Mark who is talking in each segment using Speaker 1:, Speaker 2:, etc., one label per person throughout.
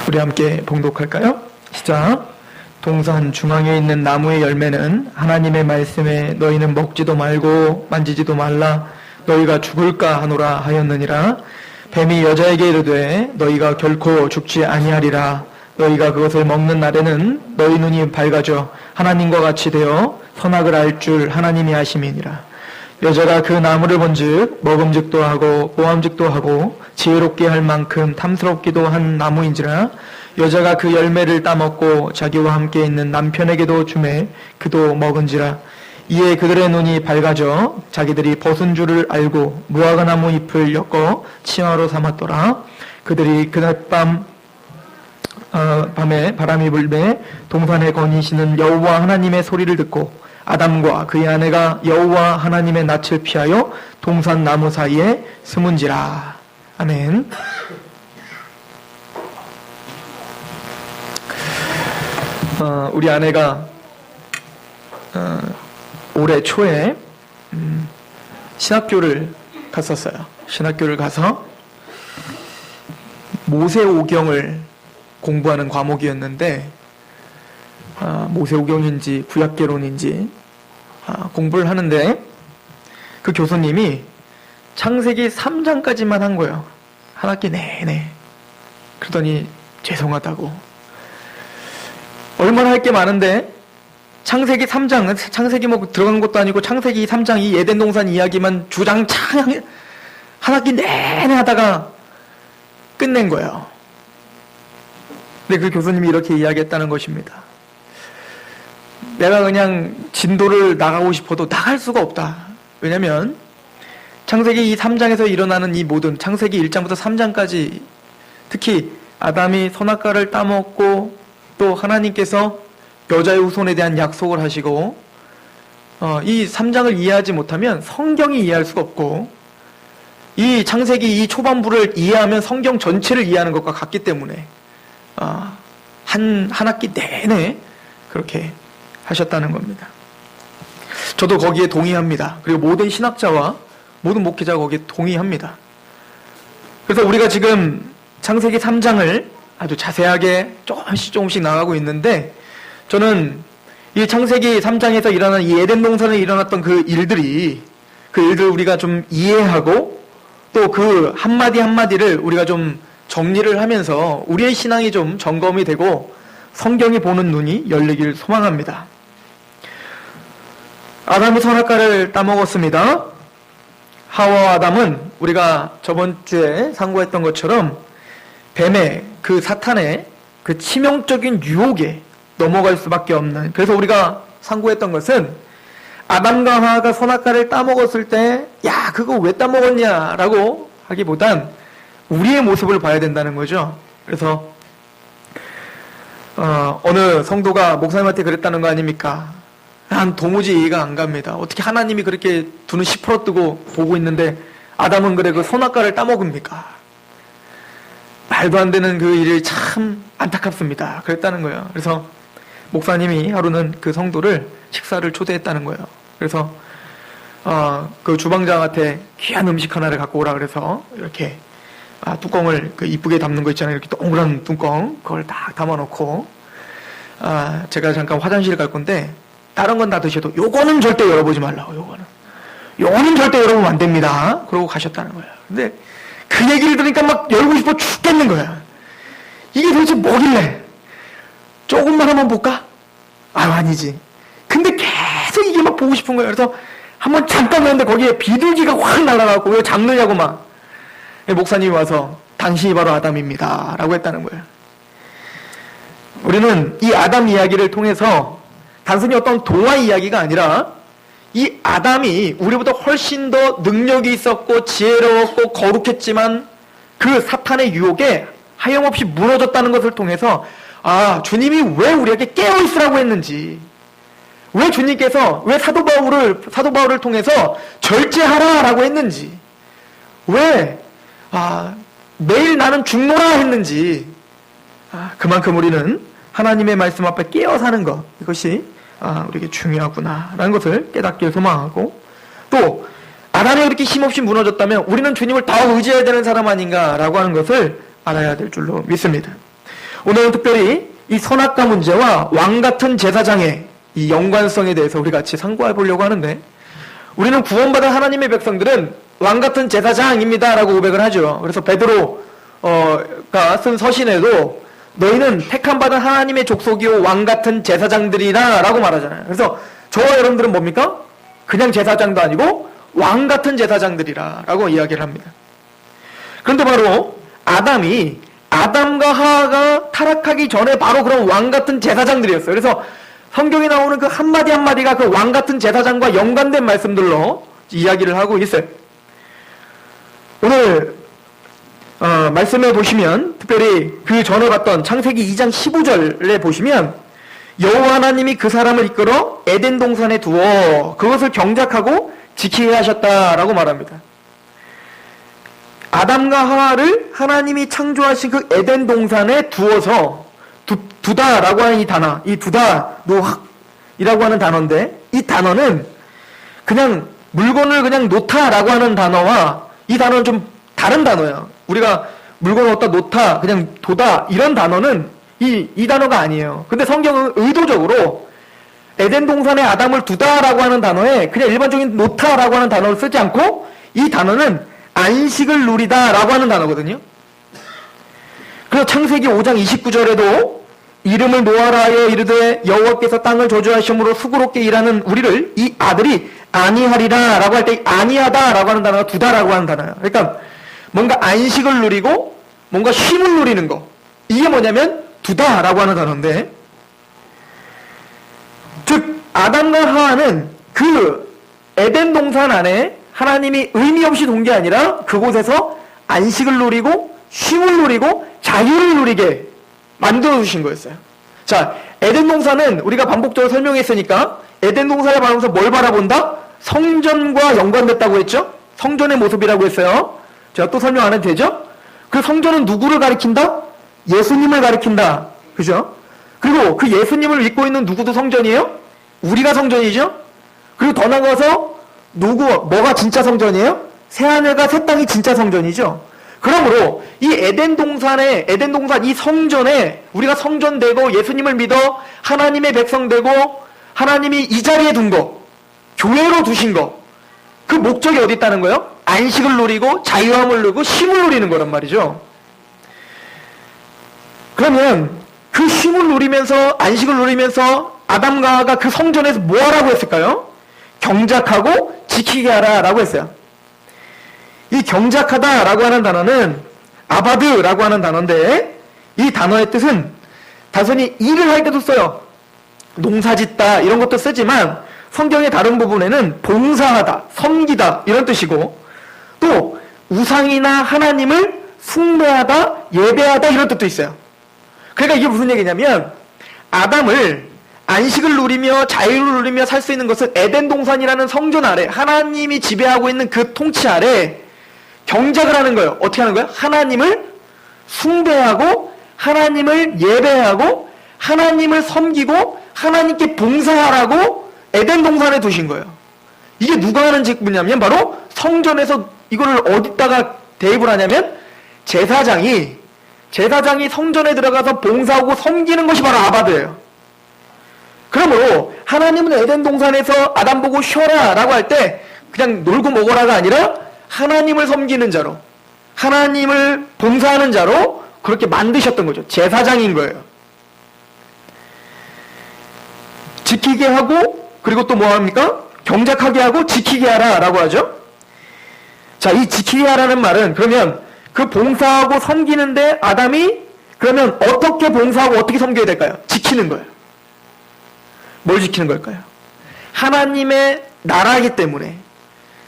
Speaker 1: 우리 함께 봉독할까요? 시작. 동산 중앙에 있는 나무의 열매는 하나님의 말씀에 너희는 먹지도 말고 만지지도 말라 너희가 죽을까 하노라 하였느니라. 뱀이 여자에게 이르되 너희가 결코 죽지 아니하리라. 너희가 그것을 먹는 날에는 너희 눈이 밝아져 하나님과 같이 되어 선악을 알 줄 하나님이 아심이니라. 여자가 그 나무를 본즉 먹음직도 하고 모함직도 하고 지혜롭게 할 만큼 탐스럽기도 한 나무인지라. 여자가 그 열매를 따먹고 자기와 함께 있는 남편에게도 주매 그도 먹은지라. 이에 그들의 눈이 밝아져 자기들이 벗은 줄을 알고 무화과 나무 잎을 엮어 치마로 삼았더라. 그들이 그날 밤에 바람이 불매 동산에 거니시는 여호와 하나님의 소리를 듣고 아담과 그의 아내가 여호와 하나님의 낯을 피하여 동산 나무 사이에 숨은지라. 아멘. 우리 아내가 올해 초에 신학교를 갔었어요. 신학교를 가서 모세오경을 공부하는 과목이었는데 모세오경인지 구약개론인지 공부를 하는데 그 교수님이 창세기 3장까지만 한 거예요. 한 학기 내내. 그러더니 죄송하다고. 얼마나 할 게 많은데 창세기 3장, 창세기 뭐 들어간 것도 아니고 창세기 3장 이 에덴 동산 이야기만 주장창 한 학기 내내 하다가 끝낸 거예요. 근데 그 교수님이 이렇게 이야기했다는 것입니다. 내가 그냥 진도를 나가고 싶어도 나갈 수가 없다. 왜냐면 창세기 이 3장에서 일어나는 이 모든 창세기 1장부터 3장까지 특히 아담이 선악과를 따먹고 또 하나님께서 여자의 후손에 대한 약속을 하시고 이 3장을 이해하지 못하면 성경이 이해할 수가 없고 이 창세기 이 초반부를 이해하면 성경 전체를 이해하는 것과 같기 때문에 한 학기 내내 그렇게 하셨다는 겁니다. 저도 거기에 동의합니다. 그리고 모든 신학자와 모든 목회자가 거기에 동의합니다. 그래서 우리가 지금 창세기 3장을 아주 자세하게 조금씩 나가고 있는데 저는 이 창세기 3장에서 일어난 이 에덴 동산에 일어났던 그 일들을 우리가 좀 이해하고 또 그 한마디 한마디를 우리가 좀 정리를 하면서 우리의 신앙이 좀 점검이 되고 성경이 보는 눈이 열리길 소망합니다. 아담이 선악과를 따먹었습니다. 하와와 아담은 우리가 저번 주에 상고했던 것처럼 뱀의 그 사탄의 그 치명적인 유혹에 넘어갈 수밖에 없는, 그래서 우리가 상고했던 것은 아담과 하와가 선악과를 따먹었을 때 야 그거 왜 따먹었냐 라고 하기보단 우리의 모습을 봐야 된다는 거죠. 그래서 어느 성도가 목사님한테 그랬다는 거 아닙니까? 난 도무지 이해가 안 갑니다. 어떻게 하나님이 그렇게 두 눈 시퍼러 뜨고 보고 있는데 아담은 그래 그 선악과를 따먹습니까? 말도 안 되는 그 일이 참 안타깝습니다. 그랬다는 거예요. 그래서 목사님이 하루는 그 성도를 식사를 초대했다는 거예요. 그래서 그 주방장한테 귀한 음식 하나를 갖고 오라 그래서 이렇게 뚜껑을 그 이쁘게 담는 거 있잖아요. 이렇게 동그란 뚜껑 그걸 딱 담아놓고 제가 잠깐 화장실 갈 건데 다른 건 다 드셔도 요거는 절대 열어보지 말라고. 요거는 절대 열어보면 안 됩니다. 그러고 가셨다는 거예요. 근데 그 얘기를 들으니까 막 열고 싶어 죽겠는 거야. 이게 도대체 뭐길래? 조금만 한번 볼까? 아니지. 근데 계속 이게 막 보고 싶은 거예요. 그래서 한번 잠깐 봤는데 거기에 비둘기가 확 날아가고 왜 잡느냐고 막. 목사님이 와서 당신이 바로 아담입니다. 라고 했다는 거예요. 우리는 이 아담 이야기를 통해서 단순히 어떤 동화 이야기가 아니라 이 아담이 우리보다 훨씬 더 능력이 있었고 지혜로웠고 거룩했지만 그 사탄의 유혹에 하염없이 무너졌다는 것을 통해서 주님이 왜 우리에게 깨어있으라고 했는지, 왜 주님께서 왜 사도 바울을 통해서 절제하라라고 했는지, 왜 매일 나는 죽노라 했는지, 그만큼 우리는 하나님의 말씀 앞에 깨어 사는 것, 이것이 우리에게 중요하구나라는 것을 깨닫길 소망하고, 또 아담이 그렇게 힘없이 무너졌다면 우리는 주님을 더 의지해야 되는 사람 아닌가라고 하는 것을 알아야 될 줄로 믿습니다. 오늘은 특별히 이 선악과 문제와 왕같은 제사장의 이 연관성에 대해서 우리 같이 상고해 보려고 하는데, 우리는 구원받은 하나님의 백성들은 왕같은 제사장입니다 라고 고백을 하죠. 그래서 베드로가 쓴 서신에도 너희는 택함받은 하나님의 족속이요 왕같은 제사장들이라 라고 말하잖아요. 그래서 저와 여러분들은 뭡니까? 그냥 제사장도 아니고 왕같은 제사장들이라 라고 이야기를 합니다. 그런데 바로 아담과 하와가 타락하기 전에 바로 그런 왕같은 제사장들이었어요. 그래서 성경에 나오는 그 한마디 한마디가 그 왕같은 제사장과 연관된 말씀들로 이야기를 하고 있어요. 오늘 말씀을 보시면 특별히 그 전에 봤던 창세기 2장 15절에 보시면 여호와 하나님이 그 사람을 이끌어 에덴 동산에 두어 그것을 경작하고 지키게 하셨다라고 말합니다. 아담과 하와를 하나님이 창조하신 그 에덴 동산에 두어서 두다라고 하는 이 단어, 이 두다, 노학이라고 하는 단어인데, 이 단어는 그냥 물건을 그냥 놓다라고 하는 단어와 이 단어는 좀 다른 단어예요. 우리가 물건을 놓다, 놓다, 그냥 도다 이런 단어는 이 단어가 아니에요. 근데 성경은 의도적으로 에덴 동산에 아담을 두다라고 하는 단어에 그냥 일반적인 놓다라고 하는 단어를 쓰지 않고 이 단어는 안식을 누리다라고 하는 단어거든요. 그래서 창세기 5장 29절에도 이름을 노아라 하여 이르되 여호와께서 땅을 저주하심으로 수고롭게 일하는 우리를 이 아들이 안위하리라 라고 할 때 안위하다 라고 하는 단어가 두다라고 하는 단어예요. 그러니까 뭔가 안식을 누리고 뭔가 쉼을 누리는 거, 이게 뭐냐면 두다라고 하는 단어인데, 즉 아담과 하와는 그 에덴 동산 안에 하나님이 의미 없이 둔 게 아니라 그곳에서 안식을 누리고 쉼을 누리고 자유를 누리게 만들어 주신 거였어요. 자, 에덴 동산은 우리가 반복적으로 설명했으니까 에덴 동산을 바라보면서 뭘 바라본다? 성전과 연관됐다고 했죠? 성전의 모습이라고 했어요. 제가 또 설명 안 해도 되죠? 그 성전은 누구를 가리킨다? 예수님을 가리킨다. 그죠? 그리고 그 예수님을 믿고 있는 누구도 성전이에요? 우리가 성전이죠? 그리고 더 나가서 뭐가 진짜 성전이에요? 새하늘과 새 땅이 진짜 성전이죠? 그러므로 이 에덴 동산 이 성전에 우리가 성전 되고 예수님을 믿어 하나님의 백성 되고 하나님이 이 자리에 둔 거, 교회로 두신 거, 그 목적이 어디 있다는 거예요? 안식을 누리고 자유함을 누리고 쉼을 누리는 거란 말이죠. 그러면 그 쉼을 누리면서 안식을 누리면서 아담과 하와가 그 성전에서 뭐 하라고 했을까요? 경작하고 지키게 하라라고 했어요. 이 경작하다라고 하는 단어는 아바드라고 하는 단어인데, 이 단어의 뜻은 단순히 일을 할 때도 써요. 농사짓다 이런 것도 쓰지만 성경의 다른 부분에는 봉사하다, 섬기다 이런 뜻이고, 또 우상이나 하나님을 숭배하다, 예배하다 이런 뜻도 있어요. 그러니까 이게 무슨 얘기냐면 아담을 안식을 누리며 자유를 누리며 살 수 있는 것은 에덴 동산이라는 성전 아래 하나님이 지배하고 있는 그 통치 아래 경작을 하는 거예요. 어떻게 하는 거예요? 하나님을 숭배하고 하나님을 예배하고 하나님을 섬기고 하나님께 봉사하라고 에덴 동산에 두신 거예요. 이게 누가 하는 직분이냐면 바로 성전에서 이거를 어디다가 대입을 하냐면 제사장이 성전에 들어가서 봉사하고 섬기는 것이 바로 아바드예요. 그러므로 하나님은 에덴 동산에서 아담 보고 쉬어라 라고 할 때 그냥 놀고 먹어라가 아니라 하나님을 섬기는 자로, 하나님을 봉사하는 자로 그렇게 만드셨던 거죠. 제사장인 거예요. 지키게 하고, 그리고 또 뭐 합니까? 경작하게 하고 지키게 하라 라고 하죠. 자, 이 지키게 하라는 말은 그러면 그 봉사하고 섬기는데 아담이 그러면 어떻게 봉사하고 어떻게 섬겨야 될까요? 지키는 거예요. 뭘 지키는 걸까요? 하나님의 나라이기 때문에.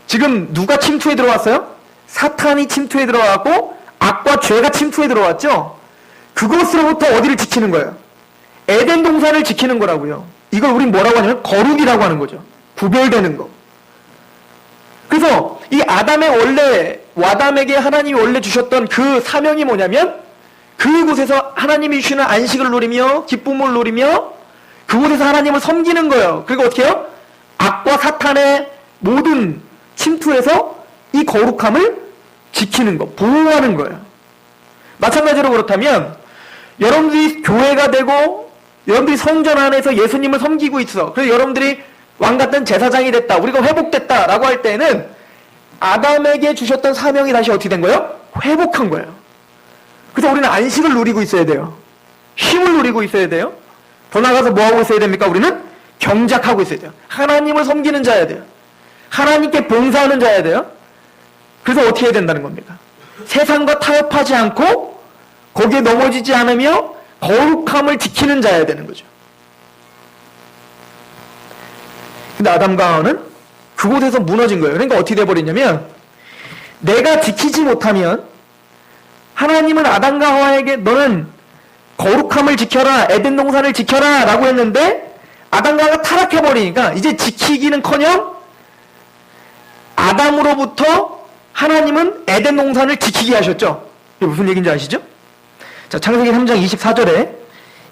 Speaker 1: 지금 누가 침투에 들어왔어요? 사탄이 침투에 들어왔고 악과 죄가 침투에 들어왔죠? 그것으로부터 어디를 지키는 거예요? 에덴 동산을 지키는 거라고요. 이걸 우린 뭐라고 하냐면 거룩이라고 하는 거죠. 구별되는 거. 그래서 이 아담에게 하나님이 원래 주셨던 그 사명이 뭐냐면 그곳에서 하나님이 주시는 안식을 누리며 기쁨을 누리며 그곳에서 하나님을 섬기는 거예요. 그리고 어떻게 해요? 악과 사탄의 모든 침투에서 이 거룩함을 지키는 거, 보호하는 거예요. 마찬가지로 그렇다면 여러분들이 교회가 되고 여러분들이 성전 안에서 예수님을 섬기고 있어. 그래서 여러분들이 왕 같은 제사장이 됐다. 우리가 회복됐다라고 할 때는 아담에게 주셨던 사명이 다시 어떻게 된 거예요? 회복한 거예요. 그래서 우리는 안식을 누리고 있어야 돼요. 쉼을 누리고 있어야 돼요. 더 나아가서 뭐 하고 있어야 됩니까? 우리는 경작하고 있어야 돼요. 하나님을 섬기는 자야 돼요. 하나님께 봉사하는 자야 돼요. 그래서 어떻게 해야 된다는 겁니까? 세상과 타협하지 않고 거기에 넘어지지 않으며 거룩함을 지키는 자야 되는 거죠. 근데 아담과 하와는 그곳에서 무너진 거예요. 그러니까 어떻게 돼버렸냐면 내가 지키지 못하면 하나님은 아담과 하와에게 너는 거룩함을 지켜라, 에덴 동산을 지켜라 라고 했는데 아담과 하와가 타락해버리니까 이제 지키기는커녕 아담으로부터 하나님은 에덴 동산을 지키게 하셨죠. 이게 무슨 얘기인지 아시죠? 자, 창세기 3장 24절에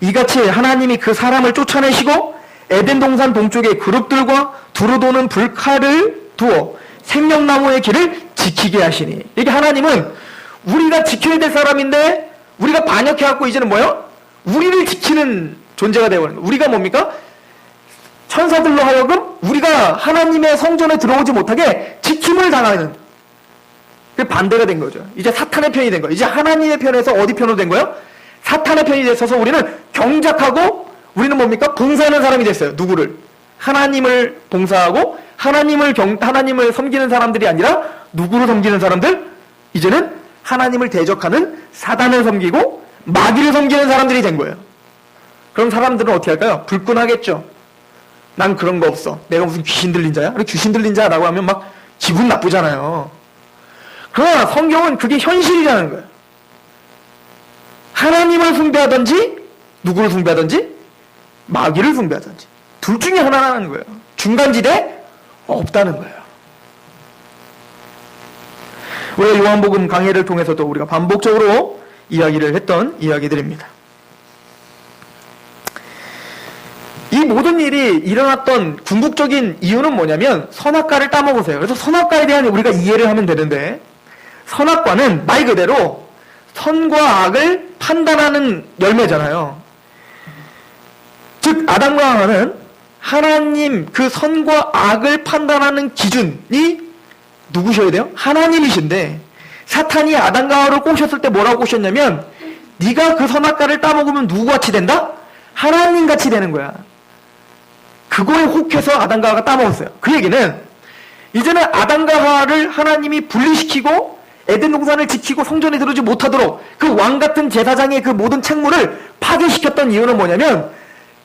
Speaker 1: 이같이 하나님이 그 사람을 쫓아내시고 에덴 동산 동쪽에 그룹들과 두루 도는 불칼을 두어 생명나무의 길을 지키게 하시니. 이게 하나님은 우리가 지켜야 될 사람인데 우리가 반역해갖고 이제는 뭐요? 우리를 지키는 존재가 되어버린 거예요. 우리가 뭡니까? 천사들로 하여금 우리가 하나님의 성전에 들어오지 못하게 지킴을 당하는 그 반대가 된 거죠. 이제 사탄의 편이 된 거예요. 이제 하나님의 편에서 어디 편으로 된 거예요? 사탄의 편이 됐어서 우리는 경작하고 우리는 뭡니까? 봉사하는 사람이 됐어요. 누구를? 하나님을 봉사하고 하나님을 섬기는 사람들이 아니라 누구를 섬기는 사람들? 이제는 하나님을 대적하는 사단을 섬기고 마귀를 섬기는 사람들이 된 거예요. 그럼 사람들은 어떻게 할까요? 불끈하겠죠. 난 그런 거 없어. 내가 무슨 귀신 들린 자야? 귀신 들린 자라고 하면 막 기분 나쁘잖아요. 그러나 성경은 그게 현실이라는 거예요. 하나님을 숭배하든지 누구를 숭배하든지 마귀를 숭배하든지 둘 중에 하나라는 거예요. 중간지대 없다는 거예요. 우리가 요한복음 강해를 통해서도 우리가 반복적으로 이야기를 했던 이야기들입니다. 이 모든 일이 일어났던 궁극적인 이유는 뭐냐면 선악과를 따먹으세요. 그래서 선악과에 대한 우리가 이해를 하면 되는데 선악과는 말 그대로 선과 악을 판단하는 열매잖아요. 즉 아담과 하와는 하나님 그 선과 악을 판단하는 기준이 누구셔야 돼요? 하나님이신데 사탄이 아담과 하와를 꼬셨을 때 뭐라고 꼬셨냐면 네가 그 선악과를 따먹으면 누구같이 된다? 하나님같이 되는 거야. 그거에 혹해서 아담과 하와가 따먹었어요. 그 얘기는 이제는 아담과 하와를 하나님이 분리시키고 에덴 동산을 지키고 성전에 들어오지 못하도록 그 왕같은 제사장의 그 모든 책무를 파괴시켰던 이유는 뭐냐면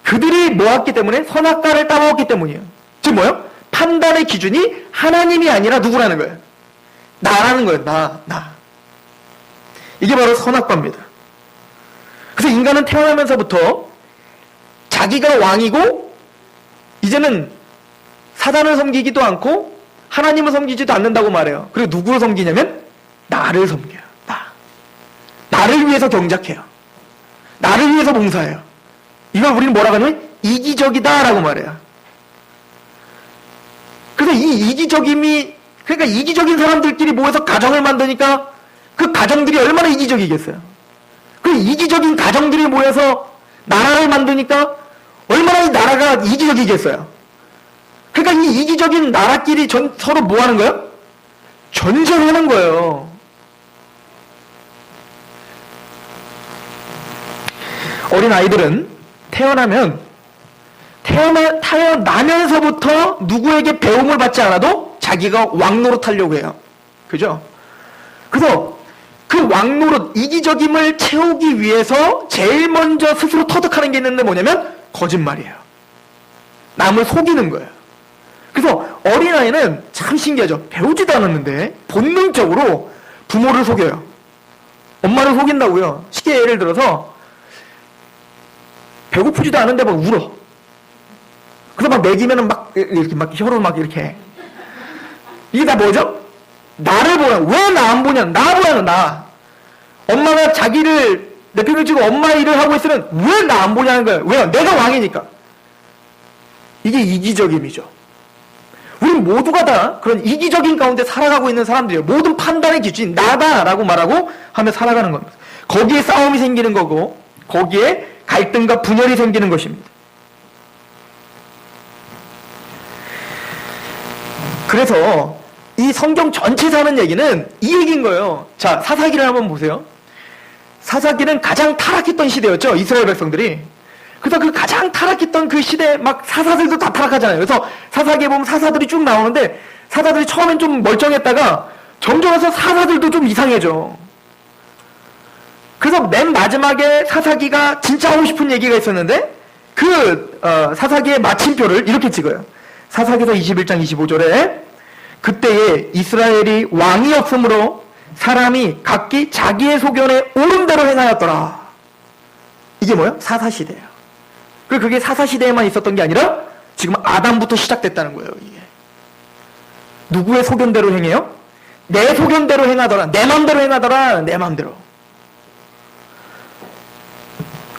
Speaker 1: 그들이 모았기 때문에 선악과를 따먹었기 때문이에요. 즉 뭐예요? 판단의 기준이 하나님이 아니라 누구라는 거예요? 나라는 거예요. 나. 이게 바로 선악과입니다. 그래서 인간은 태어나면서부터 자기가 왕이고 이제는 사단을 섬기기도 않고 하나님을 섬기지도 않는다고 말해요. 그리고 누구를 섬기냐면 나를 섬겨요. 나를 위해서 경작해요. 나를 위해서 봉사해요. 이걸 우리는 뭐라고 하냐면 이기적이다라고 말해요. 그래서 이 이기적임이 그러니까 이기적인 사람들끼리 모여서 가정을 만드니까 그 가정들이 얼마나 이기적이겠어요. 그 이기적인 가정들이 모여서 나라를 만드니까 얼마나 이 나라가 이기적이겠어요. 그러니까 이 이기적인 나라끼리 서로 뭐 하는 거예요? 전쟁하는 거예요. 어린 아이들은 태어나면서부터 누구에게 배움을 받지 않아도 자기가 왕노릇 하려고 해요. 그죠? 그래서 그 왕노릇, 이기적임을 채우기 위해서 제일 먼저 스스로 터득하는 게 있는데 뭐냐면 거짓말이에요. 남을 속이는 거예요. 그래서 어린아이는 참 신기하죠. 배우지도 않았는데 본능적으로 부모를 속여요. 엄마를 속인다고요. 쉽게 예를 들어서 배고프지도 않은데 막 울어. 그래서 막 먹이면은 막 이렇게 막 혀로 막 이렇게. 이게 다 뭐죠? 나를 보는. 왜 나 안 보냐? 나 보냐는 나. 엄마가 자기를 내팽을 치고 엄마 일을 하고 있으면 왜 나 안 보냐는 거예요. 왜요? 내가 왕이니까. 이게 이기적임이죠. 우리 모두가 다 그런 이기적인 가운데 살아가고 있는 사람들이에요. 모든 판단의 기준이 나다라고 말하고 하며 살아가는 겁니다. 거기에 싸움이 생기는 거고 거기에 갈등과 분열이 생기는 것입니다. 그래서 이 성경 전체에서 하는 얘기는 이 얘기인 거예요. 자, 사사기를 한번 보세요. 사사기는 가장 타락했던 시대였죠. 이스라엘 백성들이. 그래서 그 가장 타락했던 그 시대에 막 사사들도 다 타락하잖아요. 그래서 사사기에 보면 사사들이 쭉 나오는데 사사들이 처음엔 좀 멀쩡했다가 점점 해서 사사들도 좀 이상해져. 그래서 맨 마지막에 사사기가 진짜 하고 싶은 얘기가 있었는데 사사기의 마침표를 이렇게 찍어요. 사사기서 21장 25절에 그때에 이스라엘이 왕이 없으므로 사람이 각기 자기의 소견에 옳은 대로 행하였더라. 이게 뭐예요? 사사시대예요. 그리고 그게 사사시대에만 있었던 게 아니라 지금 아담부터 시작됐다는 거예요. 이게. 누구의 소견대로 행해요? 내 소견대로 행하더라. 내 맘대로 행하더라. 내 맘대로.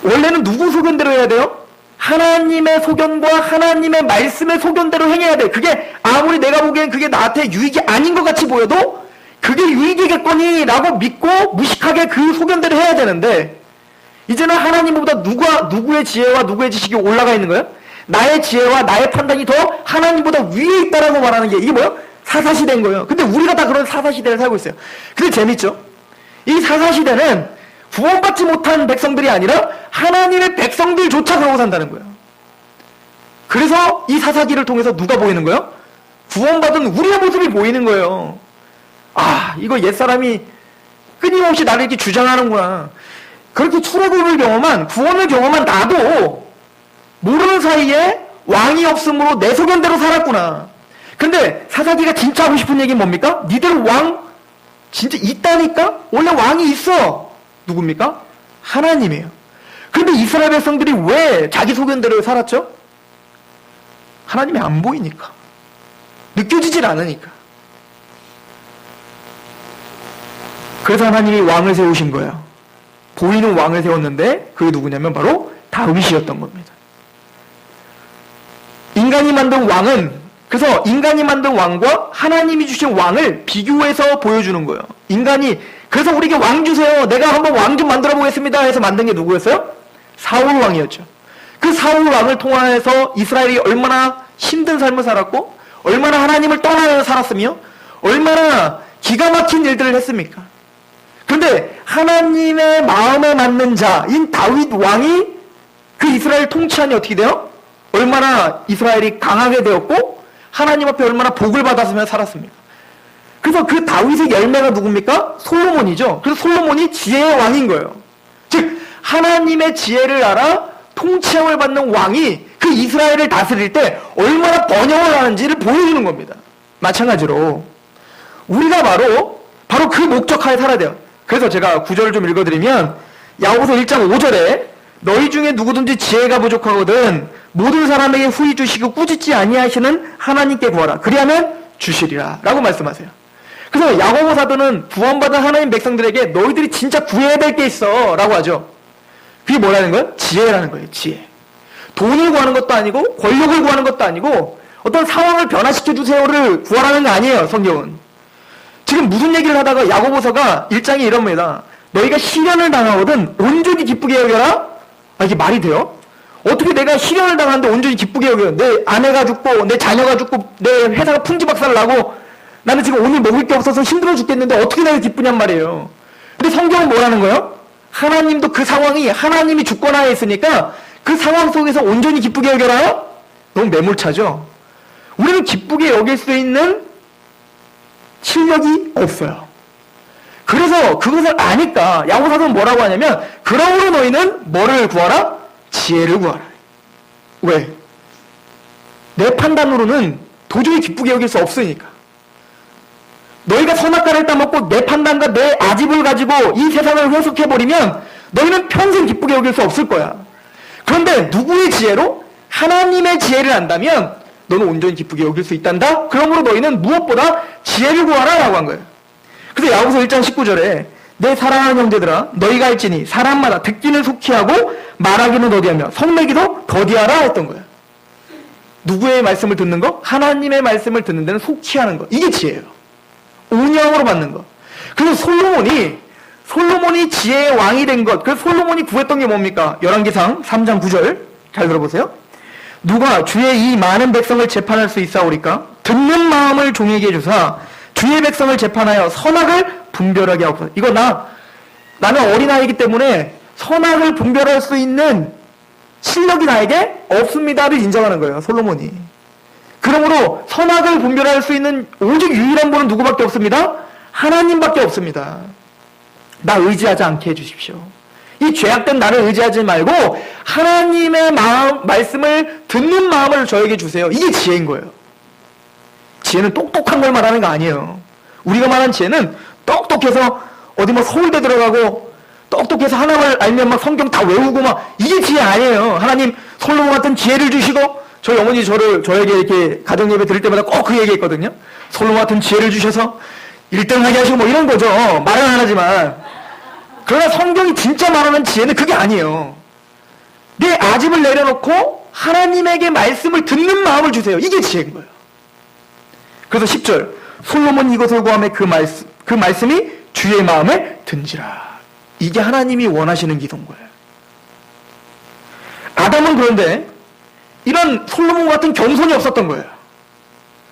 Speaker 1: 원래는 누구 소견대로 해야 돼요? 하나님의 소견과 하나님의 말씀의 소견대로 행해야 돼. 그게 아무리 내가 보기엔 그게 나한테 유익이 아닌 것 같이 보여도 그게 유익이겠거니 라고 믿고 무식하게 그 소견대로 해야 되는데 이제는 하나님보다 누구의 지혜와 누구의 지식이 올라가 있는 거예요? 나의 지혜와 나의 판단이 더 하나님보다 위에 있다라고 말하는 게 이게 뭐예요? 사사시대인 거예요. 근데 우리가 다 그런 사사시대를 살고 있어요. 근데 재밌죠? 이 사사시대는 구원받지 못한 백성들이 아니라 하나님의 백성들조차 그러고 산다는 거예요. 그래서 이 사사기를 통해서 누가 보이는 거예요? 구원받은 우리의 모습이 보이는 거예요. 아, 이거 옛사람이 끊임없이 나를 이렇게 주장하는구나. 그렇게 출애굽을 경험한, 구원을 경험한 나도 모르는 사이에 왕이 없으므로 내 소견대로 살았구나. 근데 사사기가 진짜 하고 싶은 얘기는 뭡니까? 니들 왕 진짜 있다니까? 원래 왕이 있어. 누굽니까? 하나님이에요. 그런데 이스라엘 백성들이 왜 자기 소견대로 살았죠? 하나님이 안 보이니까. 느껴지질 않으니까. 그래서 하나님이 왕을 세우신 거예요. 보이는 왕을 세웠는데 그게 누구냐면 바로 다윗이었던 겁니다. 인간이 만든 왕은 그래서 인간이 만든 왕과 하나님이 주신 왕을 비교해서 보여주는 거예요. 인간이 그래서 우리에게 왕 주세요. 내가 한번 왕 좀 만들어 보겠습니다. 해서 만든 게 누구였어요? 사울 왕이었죠. 그 사울 왕을 통해서 이스라엘이 얼마나 힘든 삶을 살았고 얼마나 하나님을 떠나서 살았으며 얼마나 기가 막힌 일들을 했습니까? 그런데 하나님의 마음에 맞는 자인 다윗 왕이 그 이스라엘 통치하니 어떻게 돼요? 얼마나 이스라엘이 강하게 되었고 하나님 앞에 얼마나 복을 받았으며 살았습니까? 그래서 그 다윗의 열매가 누굽니까? 솔로몬이죠. 그래서 솔로몬이 지혜의 왕인 거예요. 즉 하나님의 지혜를 알아 통치함을 받는 왕이 그 이스라엘을 다스릴 때 얼마나 번영을 하는지를 보여주는 겁니다. 마찬가지로 우리가 바로 그 목적하에 살아야 돼요. 그래서 제가 구절을 좀 읽어드리면 야고보서 1장 5절에 너희 중에 누구든지 지혜가 부족하거든 모든 사람에게 후히 주시고 꾸짖지 아니하시는 하나님께 구하라. 그리하면 주시리라 라고 말씀하세요. 그래서 야고보 사도는 구원받은 하나님 백성들에게 너희들이 진짜 구해야 될 게 있어 라고 하죠. 그게 뭐라는 거예요? 지혜라는 거예요. 지혜. 돈을 구하는 것도 아니고 권력을 구하는 것도 아니고 어떤 상황을 변화시켜 주세요를 구하라는 게 아니에요. 성경은. 지금 무슨 얘기를 하다가 야고보서가 1장에 이럽니다. 너희가 시련을 당하거든 온전히 기쁘게 여겨라. 아, 이게 말이 돼요? 어떻게 내가 시련을 당하는데 온전히 기쁘게 여겨요? 내 아내가 죽고 내 자녀가 죽고 내 회사가 풍지박살을 나고 나는 지금 오늘 먹을 게 없어서 힘들어 죽겠는데 어떻게 내가 기쁘냔 말이에요. 근데 성경은 뭐라는 거예요? 하나님도 그 상황이 하나님이 주권하에 있으니까 그 상황 속에서 온전히 기쁘게 여겨라요? 너무 매몰차죠? 우리는 기쁘게 여길 수 있는 실력이 없어요. 그래서 그것을 아니까 야고보서는 뭐라고 하냐면 그러므로 너희는 뭐를 구하라? 지혜를 구하라. 왜? 내 판단으로는 도저히 기쁘게 여길 수 없으니까. 너희가 선악과를 따먹고 내 판단과 내 아집을 가지고 이 세상을 회속해버리면 너희는 평생 기쁘게 여길 수 없을 거야. 그런데 누구의 지혜로? 하나님의 지혜를 안다면 너는 온전히 기쁘게 여길 수 있단다? 그러므로 너희는 무엇보다 지혜를 구하라 라고 한 거예요. 그래서 야고보서 1장 19절에 내 사랑하는 형제들아 너희가 할지니 사람마다 듣기는 속히 하고 말하기는 더디하며 성내기도 더디하라 했던 거예요. 누구의 말씀을 듣는 거? 하나님의 말씀을 듣는 데는 속히 하는 거. 이게 지혜예요. 온영으로 받는 거. 그래서 솔로몬이 솔로몬이 지혜의 왕이 된 것. 그래서 솔로몬이 구했던 게 뭡니까? 열왕기상 3장 9절. 잘 들어보세요. 누가 주의 이 많은 백성을 재판할 수 있사오리까? 듣는 마음을 종에게 주사 주의 백성을 재판하여 선악을 분별하게 하옵소서. 이거 나는 어린아이이기 때문에 선악을 분별할 수 있는 실력이 나에게 없습니다를 인정하는 거예요. 솔로몬이. 그러므로 선악을 분별할 수 있는 오직 유일한 분은 누구밖에 없습니다. 하나님밖에 없습니다. 나 의지하지 않게 해주십시오. 이 죄악된 나를 의지하지 말고 하나님의 말씀을 듣는 마음을 저에게 주세요. 이게 지혜인 거예요. 지혜는 똑똑한 걸 말하는 거 아니에요. 우리가 말하는 지혜는 똑똑해서 어디 뭐 서울대 들어가고 똑똑해서 하나님을 알면 막 성경 다 외우고 막 이게 지혜 아니에요. 하나님 솔로몬 같은 지혜를 주시고 저희 어머니 저에게 이렇게 가정예배 드릴 때마다 꼭 그 얘기했거든요. 솔로몬 같은 지혜를 주셔서 1등 하게 하시고 뭐 이런 거죠. 말은 안 하지만. 그러나 성경이 진짜 말하는 지혜는 그게 아니에요. 내 아집을 내려놓고 하나님에게 말씀을 듣는 마음을 주세요. 이게 지혜인 거예요. 그래서 10절 솔로몬 이것을 구하며 그 말씀이 주의 마음에 든지라. 이게 하나님이 원하시는 기도인 거예요. 아담은 그런데 이런 솔로몬 같은 겸손이 없었던 거예요.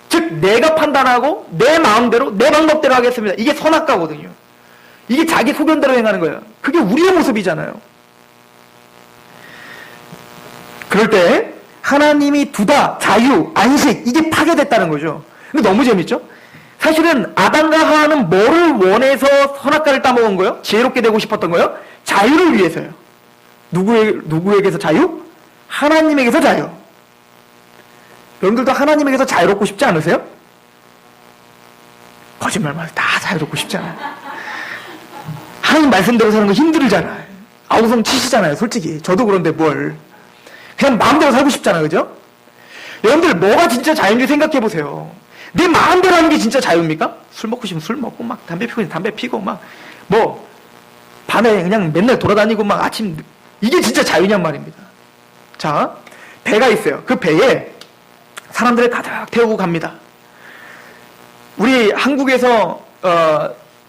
Speaker 1: 즉 내가 판단하고 내 마음대로 내 방법대로 하겠습니다. 이게 선악과거든요. 이게 자기 소견대로 행하는 거예요. 그게 우리의 모습이잖아요. 그럴 때 하나님이 두다, 자유, 안식 이게 파괴됐다는 거죠. 근데 너무 재밌죠? 사실은 아담과 하와는 뭐를 원해서 선악과를 따먹은 거예요? 지혜롭게 되고 싶었던 거예요? 자유를 위해서요. 누구에게서 자유? 하나님에게서 자유. 여러분들도 하나님에게서 자유롭고 싶지 않으세요? 거짓말 말고 다 자유롭고 싶잖아요. 하나님 말씀대로 사는 거 힘들잖아요. 아우성 치시잖아요. 솔직히 저도 그런데 뭘 그냥 마음대로 살고 싶잖아요. 그죠? 여러분들 뭐가 진짜 자유인지 생각해 보세요. 내 마음대로 하는 게 진짜 자유입니까? 술 먹고 싶으면 술 먹고 막 담배 피고 싶으면 담배 피고 막 뭐 밤에 그냥 맨날 돌아다니고 막 아침 이게 진짜 자유냔 말입니다. 자, 배가 있어요. 그 배에 사람들을 가득 태우고 갑니다. 우리 한국에서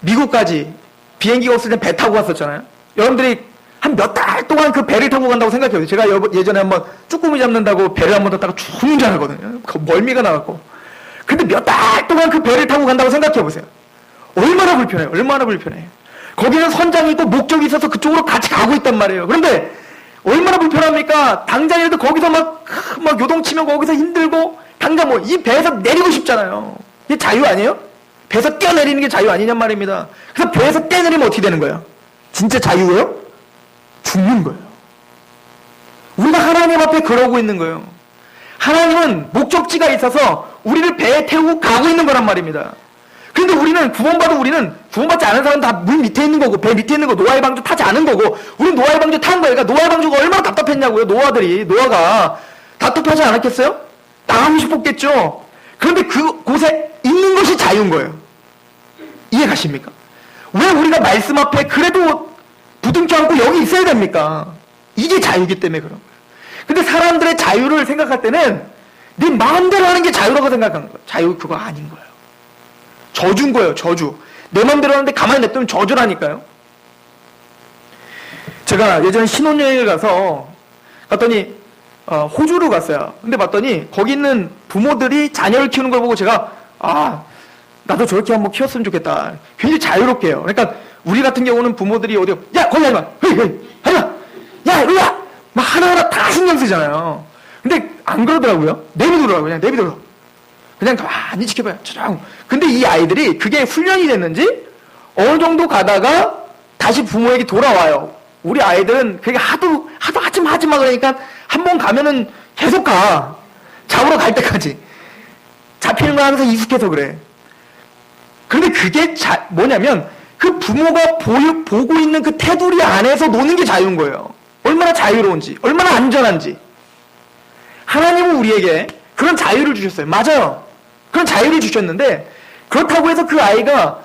Speaker 1: 미국까지 비행기가 없을 때 배 타고 갔었잖아요. 여러분들이 한 몇 달 동안 그 배를 타고 간다고 생각해요. 제가 예전에 한번 쭈꾸미 잡는다고 배를 한번 탔다가 죽는 줄 알았거든요. 그 멀미가 나갖고. 근데 몇 달 동안 그 배를 타고 간다고 생각해 보세요. 얼마나 불편해요. 얼마나 불편해요. 거기는 선장이 있고 목적이 있어서 그쪽으로 같이 가고 있단 말이에요. 그런데 얼마나 불편합니까? 당장에도 거기서 막 요동치면 거기서 힘들고 당장 뭐 이 배에서 내리고 싶잖아요. 이게 자유 아니에요? 배에서 뛰어내리는 게 자유 아니냔 말입니다. 그래서 배에서 뛰어내리면 어떻게 되는 거예요? 진짜 자유예요? 죽는 거예요. 우리가 하나님 앞에 그러고 있는 거예요. 하나님은 목적지가 있어서 우리를 배에 태우고 가고 있는 거란 말입니다. 그런데 우리는 구원받지 않은 사람은 다 물 밑에 있는 거고 배 밑에 있는 거 노아의 방주 타지 않은 거고 우리는 노아의 방주 탄 거예요. 그러니까 노아의 방주가 얼마나 답답했냐고요. 노아가 답답하지 않았겠어요? 나가고 싶었겠죠. 그런데 그곳에 있는 것이 자유인 거예요. 이해 가십니까? 왜 우리가 말씀 앞에 그래도 부둥켜 안고 여기 있어야 됩니까? 이게 자유이기 때문에 그런 거예요. 근데 사람들의 자유를 생각할 때는 네 마음대로 하는 게 자유라고 생각하는 거예요. 자유 그거 아닌 거예요. 저주인 거예요. 저주. 내 마음대로 하는데 가만히 냅두면 저주라니까요. 제가 예전에 신혼여행을 갔더니 호주로 갔어요. 근데 봤더니 거기 있는 부모들이 자녀를 키우는 걸 보고 제가 나도 저렇게 한번 키웠으면 좋겠다. 굉장히 자유롭게 해요. 그러니까 우리 같은 경우는 부모들이 어디 야 거기 하지마 하지마 야 이리 와 막 하나하나 다 신경 쓰잖아요. 근데 안 그러더라고요. 내비두더라고요. 그냥 내비둬. 그냥 가만히 지켜봐요. 근데 이 아이들이 그게 훈련이 됐는지 어느 정도 가다가 다시 부모에게 돌아와요. 우리 아이들은 그게 하도 하지마 그러니까 한 번 가면은 계속 가. 잡으러 갈 때까지. 잡히는 거 하면서 익숙해서 그래. 그런데 그게 뭐냐면 그 부모가 보고 있는 그 테두리 안에서 노는 게 자유인 거예요. 얼마나 자유로운지, 얼마나 안전한지. 하나님은 우리에게 그런 자유를 주셨어요. 맞아요. 그런 자유를 주셨는데 그렇다고 해서 그 아이가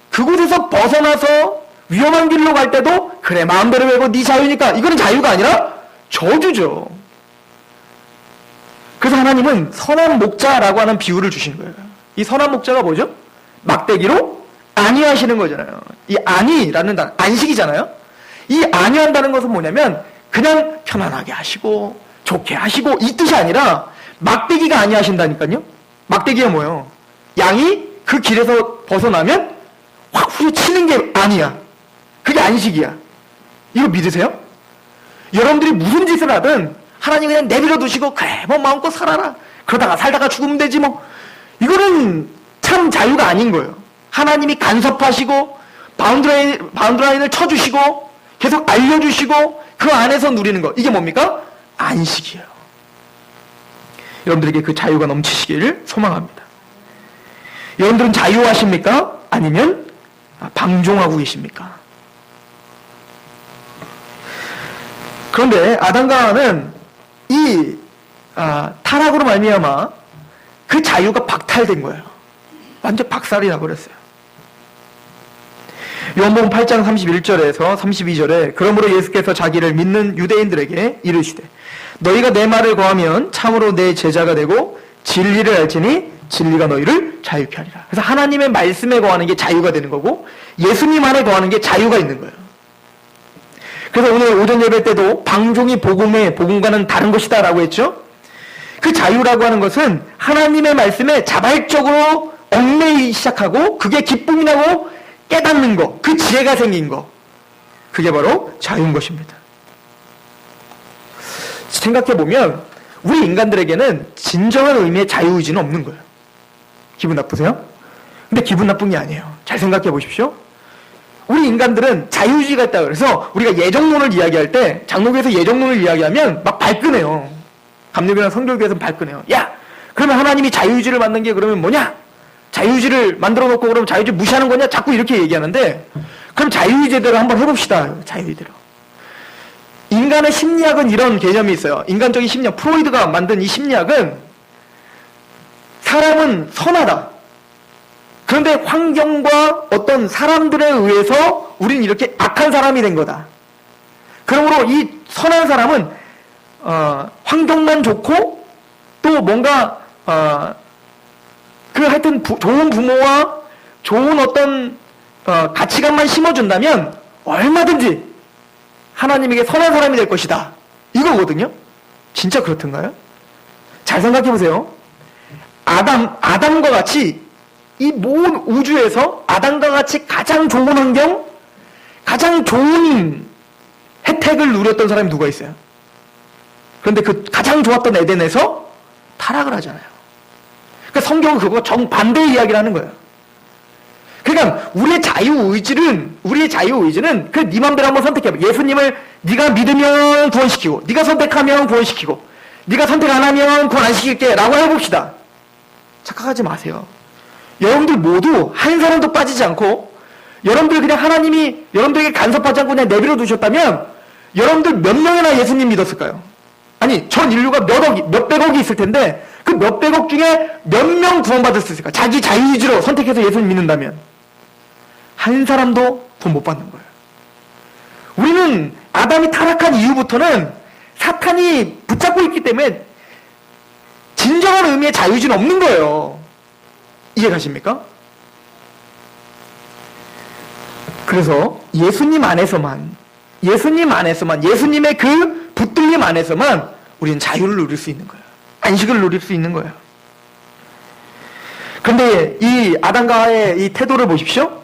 Speaker 1: 그곳에서 벗어나서 위험한 길로 갈 때도 그래 마음대로 해고 네 자유니까 이거는 자유가 아니라 저주죠. 그래서 하나님은 선한 목자라고 하는 비유를 주신 거예요. 이 선한 목자가 뭐죠? 막대기로 안위하시는 거잖아요. 이 안위라는 단어, 안식이잖아요. 이 안위한다는 것은 뭐냐면 그냥 편안하게 하시고 좋게 하시고 이 뜻이 아니라 막대기가 안위하신다니까요. 막대기가 뭐예요? 양이 그 길에서 벗어나면 확 후려치는 게 안위야. 그게 안식이야. 이거 믿으세요? 여러분들이 무슨 짓을 하든 하나님 그냥 내버려 두시고 그래 뭐 마음껏 살아라. 그러다가 살다가 죽으면 되지 뭐. 이거는 참 자유가 아닌 거예요. 하나님이 간섭하시고 바운드라인을 쳐주시고 계속 알려주시고 그 안에서 누리는 거. 이게 뭡니까? 안식이에요. 여러분들에게 그 자유가 넘치시기를 소망합니다. 여러분들은 자유하십니까? 아니면 방종하고 계십니까? 그런데 아담과 하와는 이 타락으로 말미암아 그 자유가 박탈된 거예요. 완전 박살이 나버렸어요. 요한복음 8장 31절에서 32절에 그러므로 예수께서 자기를 믿는 유대인들에게 이르시되 너희가 내 말을 거하면 참으로 내 제자가 되고 진리를 알지니 진리가 너희를 자유케 하리라. 그래서 하나님의 말씀에 거하는 게 자유가 되는 거고 예수님 안에 거하는 게 자유가 있는 거예요. 그래서 오늘 오전 예배 때도 방종이 복음과는 다른 것이다 라고 했죠. 그 자유라고 하는 것은 하나님의 말씀에 자발적으로 얽매이기 시작하고 그게 기쁨이 나고 깨닫는 거, 그 지혜가 생긴 거, 그게 바로 자유인 것입니다. 생각해보면 우리 인간들에게는 진정한 의미의 자유의지는 없는 거예요. 기분 나쁘세요? 근데 기분 나쁜 게 아니에요. 잘 생각해 보십시오. 우리 인간들은 자유의지가 있다 그래서 우리가 예정론을 이야기할 때 장로교에서 예정론을 이야기하면 막 발끈해요. 감리교나 성결교에서는 발끈해요. 야, 그러면 하나님이 자유의지를 만든 게 그러면 뭐냐? 자유의지를 만들어 놓고 그러면 자유의지 무시하는 거냐? 자꾸 이렇게 얘기하는데 그럼 자유의지대로 한번 해봅시다. 자유의지대로. 인간의 심리학은 이런 개념이 있어요. 인간적인 심리학, 프로이드가 만든 이 심리학은 사람은 선하다. 그런데 환경과 어떤 사람들에 의해서 우리는 이렇게 악한 사람이 된 거다. 그러므로 이 선한 사람은 환경만 좋고 또 뭔가 하여튼 좋은 부모와 좋은 어떤 가치관만 심어준다면 얼마든지 하나님에게 선한 사람이 될 것이다. 이거거든요. 진짜 그렇던가요? 잘 생각해 보세요. 아담과 같이 이 모든 우주에서 아담과 같이 가장 좋은 환경, 가장 좋은 혜택을 누렸던 사람이 누가 있어요? 그런데 그 가장 좋았던 에덴에서 타락을 하잖아요. 그러니까 성경은 그거 정반대의 이야기를 하는 거예요. 그러니까 우리의 자유의지는 그 네 맘대로 한번 선택해봐. 예수님을 네가 믿으면 구원시키고 네가 선택하면 구원시키고 네가 선택 안 하면 구원 안 시킬게 라고 해봅시다. 착각하지 마세요. 여러분들 모두 한 사람도 빠지지 않고 여러분들 그냥 하나님이 여러분들에게 간섭하지 않고 그냥 내버려 두셨다면 여러분들 몇 명이나 예수님 믿었을까요? 아니 전 인류가 몇백억이 있을 텐데 그 몇백억 중에 몇 명 구원받을 수 있을까? 자기 자유의지로 선택해서 예수님 믿는다면 한 사람도 돈 못 받는 거예요. 우리는 아담이 타락한 이후부터는 사탄이 붙잡고 있기 때문에 진정한 의미의 자유의지는 없는 거예요. 이해가십니까? 그래서 예수님 안에서만 예수님의 그 붙들림 안에서만 우리는 자유를 누릴 수 있는 거예요. 안식을 누릴 수 있는 거예요. 그런데 이 아담과 하와의 이 태도를 보십시오.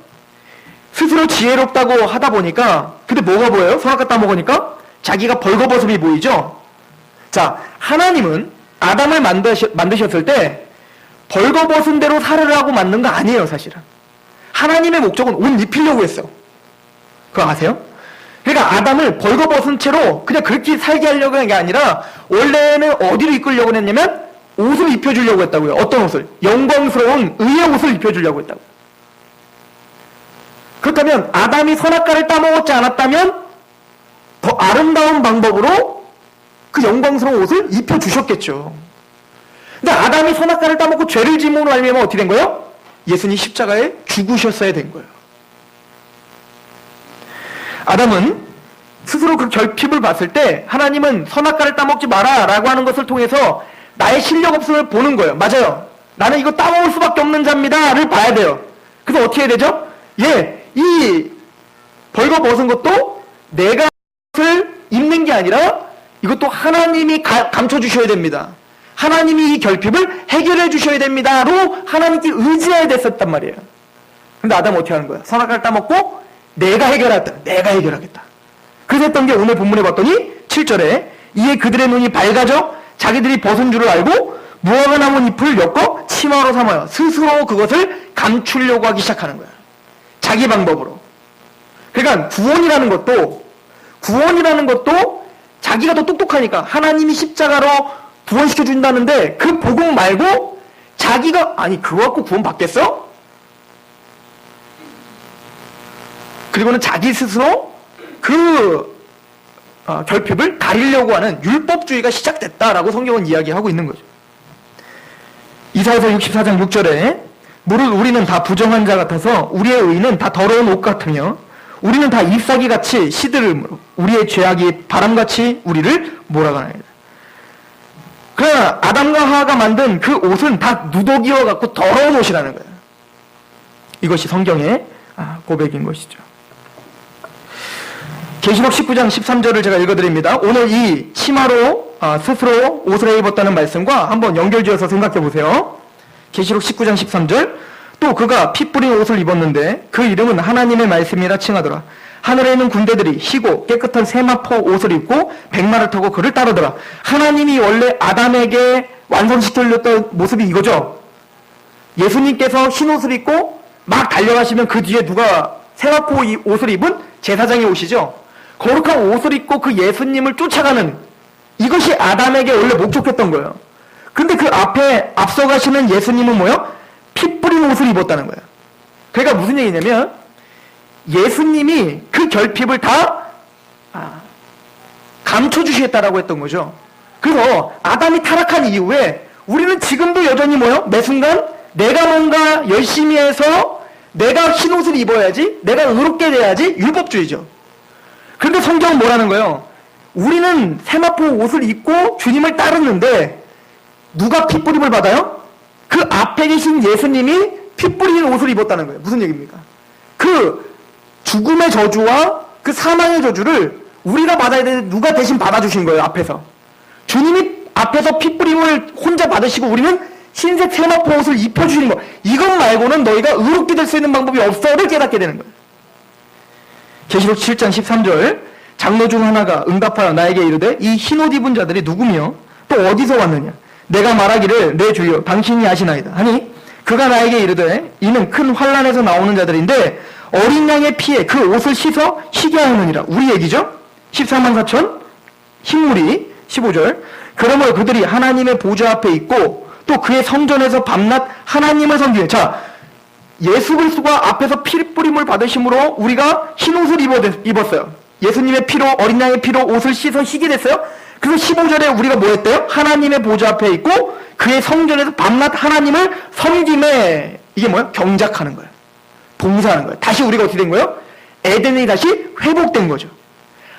Speaker 1: 스스로 지혜롭다고 하다 보니까 근데 뭐가 보여요? 선악과 따먹으니까 자기가 벌거벗음이 보이죠? 자, 하나님은 아담을 만드셨을 때 벌거벗은 대로 살으라고 만든 거 아니에요, 사실은. 하나님의 목적은 옷 입히려고 했어. 그거 아세요? 그러니까 아담을 벌거벗은 채로 그냥 그렇게 살게 하려고 한 게 아니라 원래는 어디로 이끌려고 했냐면 옷을 입혀주려고 했다고요. 어떤 옷을? 영광스러운 의의 옷을 입혀주려고 했다고. 그렇다면 아담이 선악과를 따먹었지 않았다면 더 아름다운 방법으로 그 영광스러운 옷을 입혀주셨겠죠. 근데 아담이 선악과를 따먹고 죄를 지음으로 알면 어떻게 된 거예요? 예수님 십자가에 죽으셨어야 된 거예요. 아담은 스스로 그 결핍을 봤을 때 하나님은 선악과를 따먹지 마라 라고 하는 것을 통해서 나의 실력 없음을 보는 거예요. 맞아요. 나는 이거 따먹을 수밖에 없는 자입니다 를 봐야 돼요. 그래서 어떻게 해야 되죠? 이 벌거벗은 것도 내가 옷을 입는 게 아니라 이것도 하나님이 감춰주셔야 됩니다. 하나님이 이 결핍을 해결해 주셔야 됩니다로 하나님께 의지해야 됐었단 말이에요. 근데 아담은 어떻게 하는 거야? 선악과를 따먹고 내가 해결하겠다. 그래서 했던 게 오늘 본문에 봤더니 7절에 이에 그들의 눈이 밝아져 자기들이 벗은 줄을 알고 무화과 나무 잎을 엮어 치마로 삼아요. 스스로 그것을 감추려고 하기 시작하는 거야. 자기 방법으로. 그러니까 구원이라는 것도 자기가 더 똑똑하니까 하나님이 십자가로 구원시켜 준다는데 그 복음 말고 자기가 그거 갖고 구원 받겠어? 그리고는 자기 스스로 결핍을 가리려고 하는 율법주의가 시작됐다라고 성경은 이야기하고 있는 거죠. 이사야서 64장 6절에 무릇 우리는 다 부정한 자 같아서 우리의 의는 다 더러운 옷 같으며 우리는 다 잎사귀같이 시들음으로 우리의 죄악이 바람같이 우리를 몰아가나이다. 그러나 아담과 하와가 만든 그 옷은 다 누더기와 같고 더러운 옷이라는 거예요. 이것이 성경의 고백인 것이죠. 계시록 19장 13절을 제가 읽어드립니다. 오늘 이 치마로 스스로 옷을 입었다는 말씀과 한번 연결지어서 생각해 보세요. 계시록 19장 13절 또 그가 피 뿌린 옷을 입었는데 그 이름은 하나님의 말씀이라 칭하더라. 하늘에 있는 군대들이 희고 깨끗한 세마포 옷을 입고 백마를 타고 그를 따르더라. 하나님이 원래 아담에게 완성시키려던 모습이 이거죠. 예수님께서 흰 옷을 입고 막 달려가시면 그 뒤에 누가 세마포 옷을 입은 제사장이 오시죠. 거룩한 옷을 입고 그 예수님을 쫓아가는 이것이 아담에게 원래 목적했던 거예요. 근데 그 앞에 앞서가시는 예수님은 뭐예요? 피 뿌린 옷을 입었다는 거예요. 그러니까 무슨 얘기냐면 예수님이 그 결핍을 다 감춰주시겠다라고 했던 거죠. 그래서 아담이 타락한 이후에 우리는 지금도 여전히 뭐예요? 매 순간 내가 뭔가 열심히 해서 내가 흰 옷을 입어야지, 내가 의롭게 돼야지 율법주의죠. 그런데 성경은 뭐라는 거예요? 우리는 세마포 옷을 입고 주님을 따르는데 누가 핏뿌림을 받아요? 그 앞에 계신 예수님이 핏뿌리는 옷을 입었다는 거예요. 무슨 얘기입니까? 그 죽음의 저주와 그 사망의 저주를 우리가 받아야 되는데 누가 대신 받아주신 거예요. 앞에서. 주님이 앞에서 핏뿌림을 혼자 받으시고 우리는 흰색 세마포 옷을 입혀주시는 거. 이것 말고는 너희가 의롭게 될 수 있는 방법이 없어를 깨닫게 되는 거예요. 계시록 7장 13절 장로 중 하나가 응답하여 나에게 이르되 이 흰옷 입은 자들이 누구며 또 어디서 왔느냐. 내가 말하기를 내 주여 당신이 아시나이다 하니 그가 나에게 이르되 이는 큰 환난에서 나오는 자들인데 어린 양의 피에 그 옷을 씻어 희게 하느니라. 우리 얘기죠. 14만 4천 흰물이 15절 그러므로 그들이 하나님의 보좌 앞에 있고 또 그의 성전에서 밤낮 하나님을 섬기는. 자, 예수 그리스도가 앞에서 피 뿌림을 받으심으로 우리가 흰 옷을 입었어요. 예수님의 피로 어린 양의 피로 옷을 씻어 희게 됐어요. 그래서 15절에 우리가 뭐 했대요? 하나님의 보좌 앞에 있고 그의 성전에서 밤낮 하나님을 섬김에 이게 뭐예요? 경작하는 거예요. 봉사하는 거예요. 다시 우리가 어떻게 된 거예요? 에덴이 다시 회복된 거죠.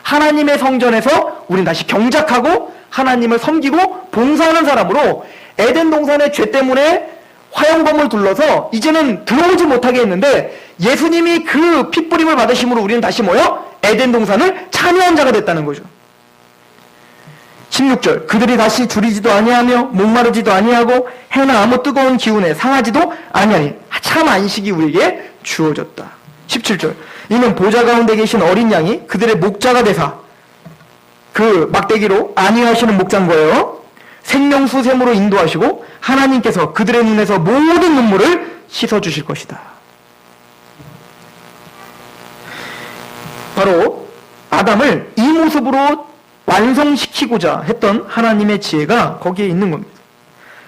Speaker 1: 하나님의 성전에서 우리는 다시 경작하고 하나님을 섬기고 봉사하는 사람으로 에덴 동산의 죄 때문에 화영검을 둘러서 이제는 들어오지 못하게 했는데 예수님이 그 핏뿌림을 받으심으로 우리는 다시 뭐예요? 에덴 동산을 참여한 자가 됐다는 거죠. 16절 그들이 다시 줄이지도 아니하며 목마르지도 아니하고 해나 아무 뜨거운 기운에 상하지도 아니하니 참 안식이 우리에게 주어졌다. 17절 이는 보좌 가운데 계신 어린 양이 그들의 목자가 되사 그 막대기로 안위하시는 목자인 거예요. 생명수샘으로 인도하시고 하나님께서 그들의 눈에서 모든 눈물을 씻어주실 것이다. 바로 아담을 이 모습으로 완성시키고자 했던 하나님의 지혜가 거기에 있는 겁니다.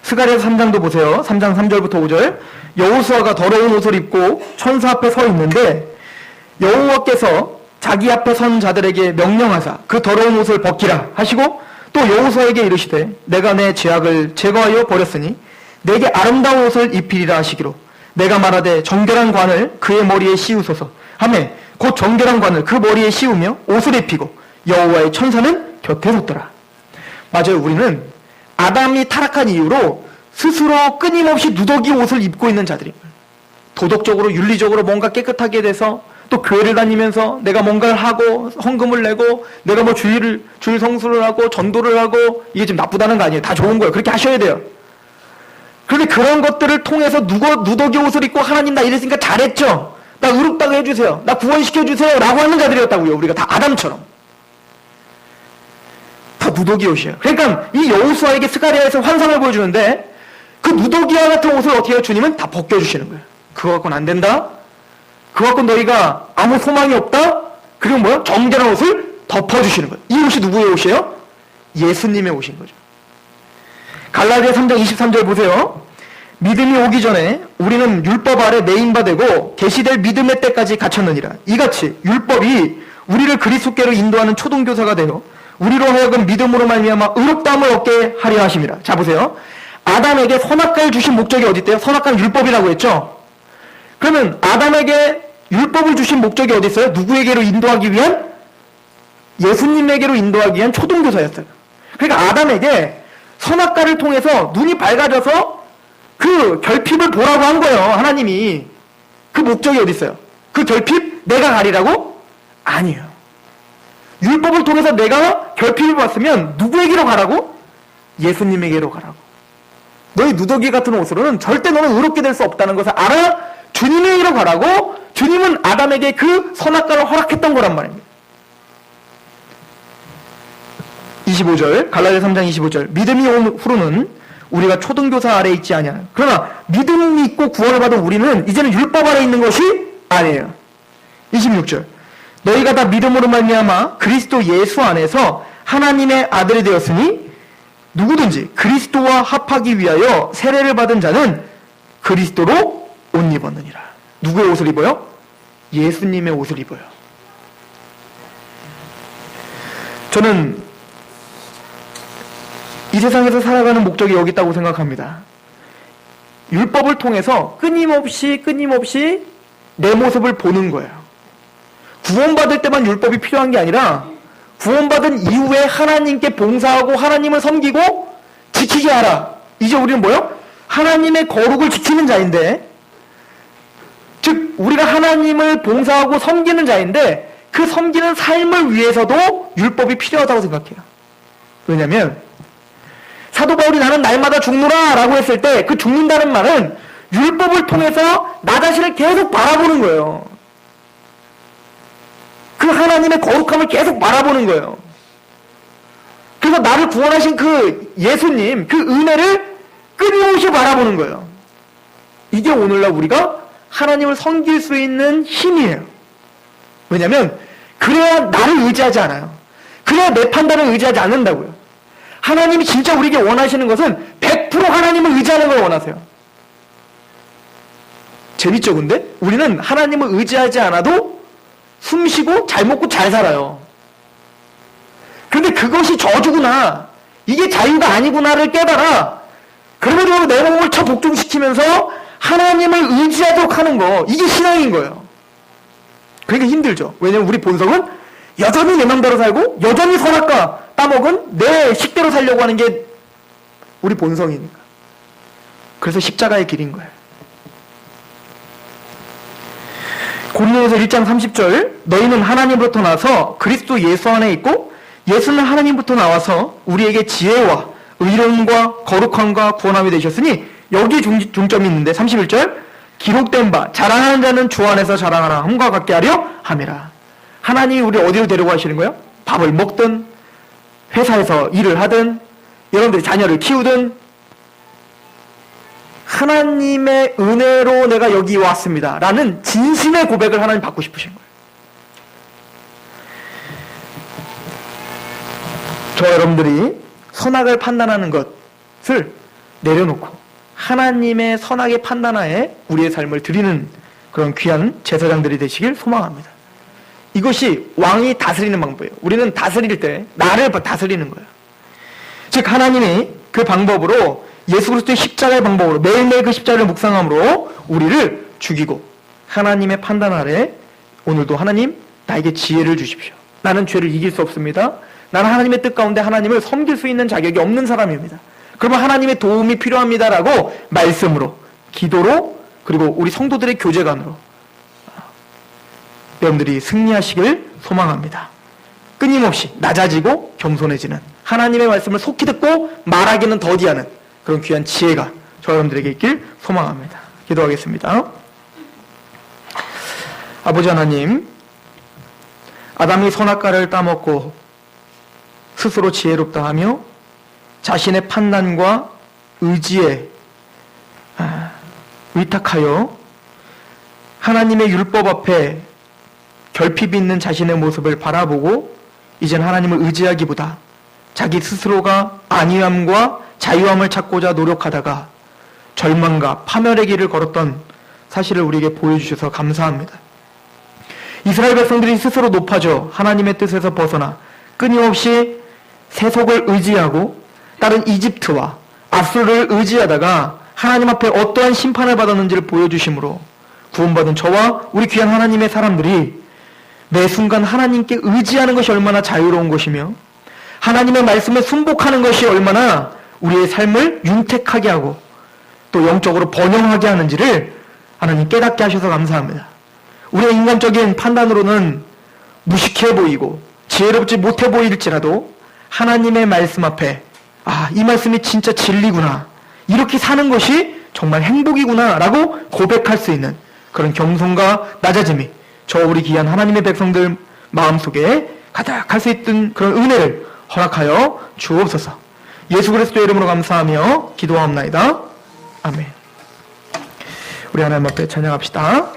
Speaker 1: 스가랴서 3장도 보세요. 3장 3절부터 5절 여호수아가 더러운 옷을 입고 천사 앞에 서 있는데 여호와께서 자기 앞에 선 자들에게 명령하사 그 더러운 옷을 벗기라 하시고 또 여호수아에게 이르시되 내가 내 죄악을 제거하여 버렸으니 내게 아름다운 옷을 입히리라 하시기로 내가 말하되 정결한 관을 그의 머리에 씌우소서 하매 곧 정결한 관을 그 머리에 씌우며 옷을 입히고 여호와의 천사는 곁에 섰더라. 맞아요. 우리는 아담이 타락한 이후로 스스로 끊임없이 누더기 옷을 입고 있는 자들입니다. 도덕적으로 윤리적으로 뭔가 깨끗하게 돼서 또 교회를 다니면서 내가 뭔가를 하고 헌금을 내고 내가 뭐 주일 성수를 하고 전도를 하고 이게 지금 나쁘다는 거 아니에요. 다 좋은 거예요. 그렇게 하셔야 돼요. 그런데 그런 것들을 통해서 누더기 옷을 입고 하나님 나 이랬으니까 잘했죠. 나 의롭다고 해주세요. 나 구원시켜주세요. 라고 하는 자들이었다고요. 우리가 다 아담처럼. 다 누더기 옷이에요. 그러니까 이 여호수아에게 스가랴에서 환상을 보여주는데 그 누더기와 같은 옷을 어떻게 해요? 주님은 다 벗겨주시는 거예요. 그거 갖고는 안 된다. 그거 갖고 너희가 아무 소망이 없다. 그리고 뭐요? 정결한 옷을 덮어주시는 거예요. 이 옷이 누구의 옷이에요? 예수님의 옷인 거죠. 갈라디아 3장 23절 보세요. 믿음이 오기 전에 우리는 율법 아래 매인바 되고 계시될 믿음의 때까지 갇혔느니라. 이같이 율법이 우리를 그리스도께로 인도하는 초등교사가 되어 우리로 하여금 믿음으로 말미암아 의롭다함을 얻게 하려 하심이라. 자 보세요. 아담에게 선악과를 주신 목적이 어디 있대요? 선악과는 율법이라고 했죠. 그러면 아담에게 율법을 주신 목적이 어디 있어요? 누구에게로 인도하기 위한? 예수님에게로 인도하기 위한 초등교사였어요. 그러니까 아담에게 선악과를 통해서 눈이 밝아져서 그 결핍을 보라고 한 거예요. 하나님이. 그 목적이 어디 있어요? 그 결핍 내가 가리라고? 아니에요. 율법을 통해서 내가 결핍을 봤으면 누구에게로 가라고? 예수님에게로 가라고. 너희 누더기 같은 옷으로는 절대 너는 의롭게 될 수 없다는 것을 알아 주님에게로 가라고. 주님은 아담에게 그 선악과를 허락했던 거란 말입니다. 25절 갈라디아 3장 25절 믿음이 온 후로는 우리가 초등교사 아래에 있지 아니하나. 그러나 믿음이 있고 구원을 받은 우리는 이제는 율법 아래에 있는 것이 아니에요. 26절 너희가 다 믿음으로 말미암아 그리스도 예수 안에서 하나님의 아들이 되었으니 누구든지 그리스도와 합하기 위하여 세례를 받은 자는 그리스도로 옷 입었느니라. 누구의 옷을 입어요? 예수님의 옷을 입어요. 저는 이 세상에서 살아가는 목적이 여기 있다고 생각합니다. 율법을 통해서 끊임없이 내 모습을 보는 거예요. 구원받을 때만 율법이 필요한 게 아니라 구원받은 이후에 하나님께 봉사하고 하나님을 섬기고 지키게 하라. 이제 우리는 뭐요? 하나님의 거룩을 지키는 자인데, 즉 우리가 하나님을 봉사하고 섬기는 자인데 그 섬기는 삶을 위해서도 율법이 필요하다고 생각해요. 왜냐하면 사도 바울이 나는 날마다 죽노라 라고 했을 때 그 죽는다는 말은 율법을 통해서 나 자신을 계속 바라보는 거예요. 그 하나님의 거룩함을 계속 바라보는 거예요. 그래서 나를 구원하신 그 예수님, 그 은혜를 끊임없이 바라보는 거예요. 이게 오늘날 우리가 하나님을 섬길 수 있는 힘이에요. 왜냐하면 그래야 나를 의지하지 않아요. 그래야 내 판단을 의지하지 않는다고요. 하나님이 진짜 우리에게 원하시는 것은 100% 하나님을 의지하는 걸 원하세요. 재밌죠, 근데? 우리는 하나님을 의지하지 않아도 숨 쉬고 잘 먹고 잘 살아요. 그런데 그것이 저주구나, 이게 자유가 아니구나를 깨달아 그러면서 내 몸을 복종시키면서 하나님을 의지하도록 하는 거, 이게 신앙인 거예요. 그러니까 힘들죠. 왜냐면 우리 본성은 여전히 내 맘대로 살고 여전히 선악과 따먹은 내 식대로 살려고 하는 게 우리 본성이니까. 그래서 십자가의 길인 거예요. 고린도전서 1장 30절 너희는 하나님으로부터 나서 그리스도 예수 안에 있고 예수는 하나님부터 나와서 우리에게 지혜와 의로움과 거룩함과 구원함이 되셨으니 여기 중점이 있는데 31절 기록된 바 자랑하는 자는 주 안에서 자랑하라 함과 같게 하려 함이라. 하나님이 우리 어디로 데려가시는 거예요? 밥을 먹든 회사에서 일을 하든 여러분들이 자녀를 키우든 하나님의 은혜로 내가 여기 왔습니다 라는 진심의 고백을 하나님 받고 싶으신 거예요. 저와 여러분들이 선악을 판단하는 것을 내려놓고 하나님의 선악의 판단하에 우리의 삶을 드리는 그런 귀한 제사장들이 되시길 소망합니다. 이것이 왕이 다스리는 방법이에요. 우리는 다스릴 때 나를 다스리는 거예요. 즉 하나님이 그 방법으로 예수 그리스도의 십자가의 방법으로 매일매일 그 십자가를 묵상함으로 우리를 죽이고 하나님의 판단 아래 오늘도 하나님 나에게 지혜를 주십시오. 나는 죄를 이길 수 없습니다. 나는 하나님의 뜻 가운데 하나님을 섬길 수 있는 자격이 없는 사람입니다. 그러면 하나님의 도움이 필요합니다라고 말씀으로 기도로 그리고 우리 성도들의 교제관으로 여러분들이 승리하시길 소망합니다. 끊임없이 낮아지고 겸손해지는 하나님의 말씀을 속히 듣고 말하기는 더디하는 그런 귀한 지혜가 저 여러분들에게 있길 소망합니다. 기도하겠습니다. 아버지 하나님, 아담이 선악과를 따먹고 스스로 지혜롭다 하며 자신의 판단과 의지에 위탁하여 하나님의 율법 앞에 결핍이 있는 자신의 모습을 바라보고 이젠 하나님을 의지하기보다 자기 스스로가 안위함과 자유함을 찾고자 노력하다가 절망과 파멸의 길을 걸었던 사실을 우리에게 보여주셔서 감사합니다. 이스라엘 백성들이 스스로 높아져 하나님의 뜻에서 벗어나 끊임없이 세속을 의지하고 다른 이집트와 아수르를 의지하다가 하나님 앞에 어떠한 심판을 받았는지를 보여주심으로 구원받은 저와 우리 귀한 하나님의 사람들이 매 순간 하나님께 의지하는 것이 얼마나 자유로운 것이며 하나님의 말씀에 순복하는 것이 얼마나 우리의 삶을 윤택하게 하고 또 영적으로 번영하게 하는지를 하나님 깨닫게 하셔서 감사합니다. 우리의 인간적인 판단으로는 무식해 보이고 지혜롭지 못해 보일지라도 하나님의 말씀 앞에 이 말씀이 진짜 진리구나, 이렇게 사는 것이 정말 행복이구나 라고 고백할 수 있는 그런 겸손과 낮아짐이 저 우리 귀한 하나님의 백성들 마음속에 가득할 수 있던 그런 은혜를 허락하여 주옵소서. 예수 그리스도의 이름으로 감사하며 기도하옵나이다. 아멘. 우리 하나님 앞에 찬양합시다.